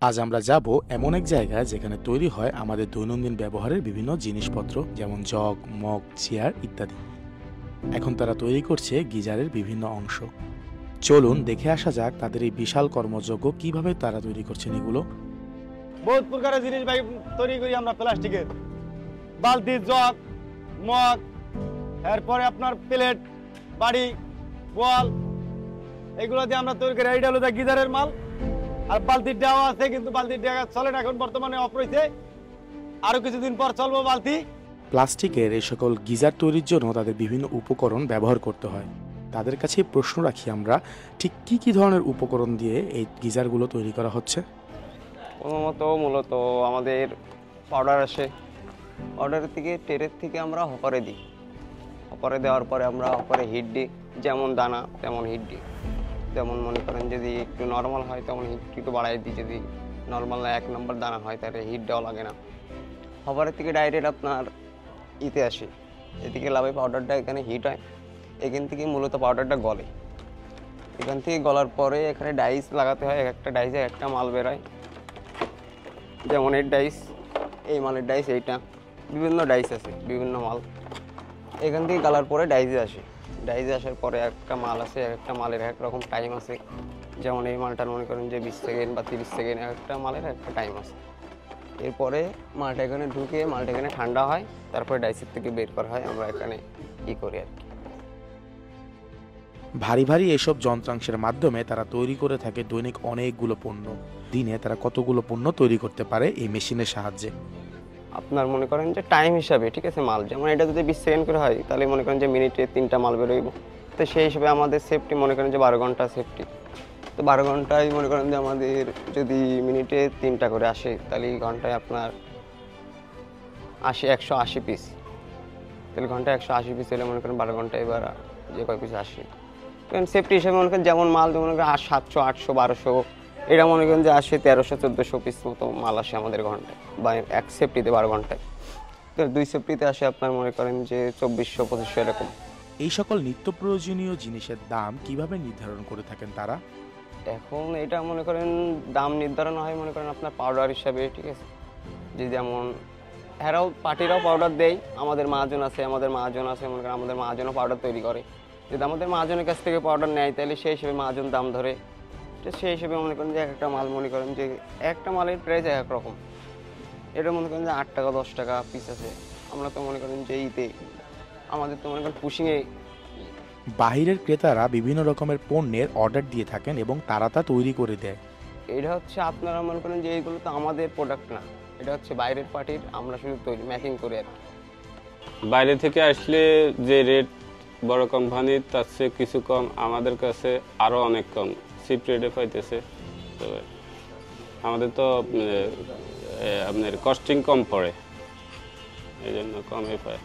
আজ আমরা যাব এমন এক জায়গায় যেখানে তৈরি হয় আমাদের দৈনন্দিন ব্যবহারের বিভিন্ন জিনিসপত্র, যেমন জগ, মগ, চেয়ার ইত্যাদি। এখন তারা তৈরি করছে গিজারের বিভিন্ন অংশ। চলুন দেখে আসা যাক তাদের এই বিশাল কর্মযজ্ঞ কিভাবে তারা তৈরি করছেন এগুলো। বহুত প্রকারের জিনিস ভাই তৈরি করি আমরা প্লাস্টিকের। বালতি, জগ, মগ, এরপরে আপনার প্লেট, বাড়ি, বল, এগুলো দিয়ে আমরা তৈরি করি। এইটা হলো গিজারের মাল। আর বালতির দেওয়া আছে, কিন্তু বালতির দেওয়া চলে না, এখন বর্তমানে অফ রয়েছে। আরো কিছুদিন পর চলবো বালতি। প্লাস্টিকের এই সকল গিজার তৈরির জন্য তাদের বিভিন্ন উপকরণ ব্যবহার করতে হয়। তাদের কাছে প্রশ্ন রাখি আমরা, ঠিক কি কি ধরনের উপকরণ দিয়ে এই গিজারগুলো তৈরি করা হচ্ছে। মূলত আমাদের পাউডার আসে, পাউডারের থেকে টেরের থেকে আমরা হপারে দিই। হপারে দেওয়ার পরে আমরা হপারে হিট দিই, যেমন দানা তেমন হিট দিই। যেমন মনে করেন যদি একটু নর্মাল হয় তেমন হিট একটু বাড়াই দিই, যদি নর্মাল 1 নম্বর দানা হয় তাহলে হিট দেওয়া লাগে না। হপারের থেকে ডাইরেক্ট আপনার ইতে আসে, এদিকে লাভে পাউডারটা এখানে হিট হয়, এখান থেকে মূলত পাউডারটা গলে। এখান থেকে গলার পরে এখানে ডাইস লাগাতে হয়, একটা ডাইসে একটা মাল বেরোয়। যেমন এর ডাইস, এই মালের ডাইস, এইটা বিভিন্ন ডাইস আছে, বিভিন্ন মাল এখান থেকে গালার পরে ডাইসে আসে। ডাইসে আসার পরে একটা মাল আছে, একটা মালের এক রকম টাইম আছে। যেমন এই মালটার মনে করেন যে 20 সেকেন্ড বা 30 সেকেন্ড, একটা মালের একটা টাইম আছে। এরপরে মালটা এখানে ঢুকে মালটা এখানে ঠান্ডা হয়, তারপরে ডাইসের থেকে বের করা হয়। আমরা এখানে করি আর কি। ভারী ভারী এসব যন্ত্রাংশের মাধ্যমে তারা তৈরি করে থাকে দৈনিক অনেকগুলো পণ্য। দিনে তারা কতগুলো পণ্য তৈরি করতে পারে এই মেশিনের সাহায্যে। আপনার মনে করেন যে টাইম হিসাবে, ঠিক আছে, মাল যেমন এটা যদি 20 সেকেন্ড করে হয়, তাহলে মনে করেন যে মিনিটে 3টা মাল বেরোইব। তো সেই হিসেবে আমাদের সেফটি মনে করেন যে 12 ঘন্টা সেফটি। তো 12 ঘন্টায় মনে করেন যে আমাদের যদি মিনিটে 3টা করে আসে, তাহলে ঘন্টায় আপনার 180 পিস। তাহলে ঘন্টায় 180 পিস হলে মনে করেন 12 ঘন্টায় এবার যে কয় পিস আসে। কারণ সেফটি হিসেবে মনে করেন যেমন মাল মনে করেন 700, 800, 1200, এটা মনে করেন যে আসে 1300, 1400 পিস মতো মাল আসে আমাদের ঘন্টায়, বা এক সেফটিতে 12 ঘন্টায়। তো 2 সেফটিতে আসে আপনার মনে করেন যে 2400, 2500 এরকম। এই সকল নিত্য প্রয়োজনীয় জিনিসের দাম কিভাবে নির্ধারণ করে থাকেন তারা? এখন এটা মনে করেন দাম নির্ধারণ হয় মনে করেন আপনার পাউডার হিসাবে, ঠিক আছে। যে যেমন এরাও পার্টিরাও পাউডার দেয়, আমাদের মহাজন আছে মনে করেন আমাদের মহাজনও পাউডার তৈরি করে। যদি আমাদের মহাজনের কাছ থেকে পাউডার নেয়, তাহলে সেই হিসেবে মহাজন দাম ধরে। তো সেই হিসেবে মনে করেন যে একটা মাল মনে করেন যে একটা মালের প্রাইস এক রকম। এটা মনে করেন যে 8 টাকা 10 টাকা পিস আছে। আমরা তো মনে করেন যে আমাদের তো মনে করেন পুশিংয়ে বাহিরের ক্রেতারা বিভিন্ন রকমের পণ্যের অর্ডার দিয়ে থাকেন এবং তারা তা তৈরি করে দেয়। এটা হচ্ছে আপনারা মনে করেন যে এইগুলো তো আমাদের প্রোডাক্ট না, এটা হচ্ছে বাইরের পার্টির, আমরা শুধু তৈরি মেকিং করি আর কি। বাইরে থেকে আসলে যে রেট বড় কোম্পানির তার চেয়ে কিছু কম, আমাদের কাছে আরও অনেক কম চিপ রেটে পাইতেছে। তবে আমাদের তো আপনার কস্টিং কম পড়ে, এই জন্য কমে পায়।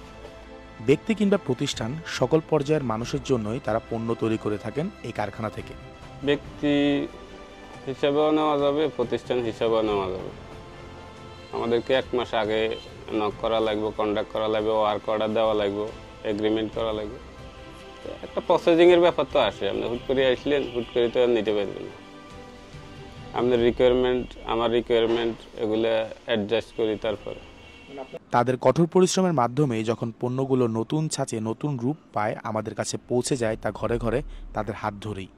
ব্যক্তি কিংবা প্রতিষ্ঠান সকল পর্যায়ের মানুষের জন্যই তারা পণ্য তৈরি করে থাকেন এই কারখানা থেকে। ব্যক্তি হিসাবেও নেওয়া যাবে, প্রতিষ্ঠান হিসাবেও নেওয়া যাবে। আমাদেরকে 1 মাস আগে নক করা লাগবে, কন্ট্যাক্ট করা লাগবে, ওয়ার্ক অর্ডার দেওয়া লাগবে, এগ্রিমেন্ট করা লাগবে। একটা প্রসেসিংয়ের ব্যাপার তো আসে। আপনি হুট করে আসলেন, হুট করে তো আর নিতে পারবেন না। আপনার রিকোয়ারমেন্ট, আমার রিকোয়ারমেন্ট, এগুলো অ্যাডজাস্ট করি। তারপরে তাদের কঠোর পরিশ্রমের মাধ্যমে যখন পণ্যগুলো নতুন ছাঁচে নতুন রূপ পায়, আমাদের কাছে পৌঁছে যায় তা ঘরে ঘরে তাদের হাত ধরেই।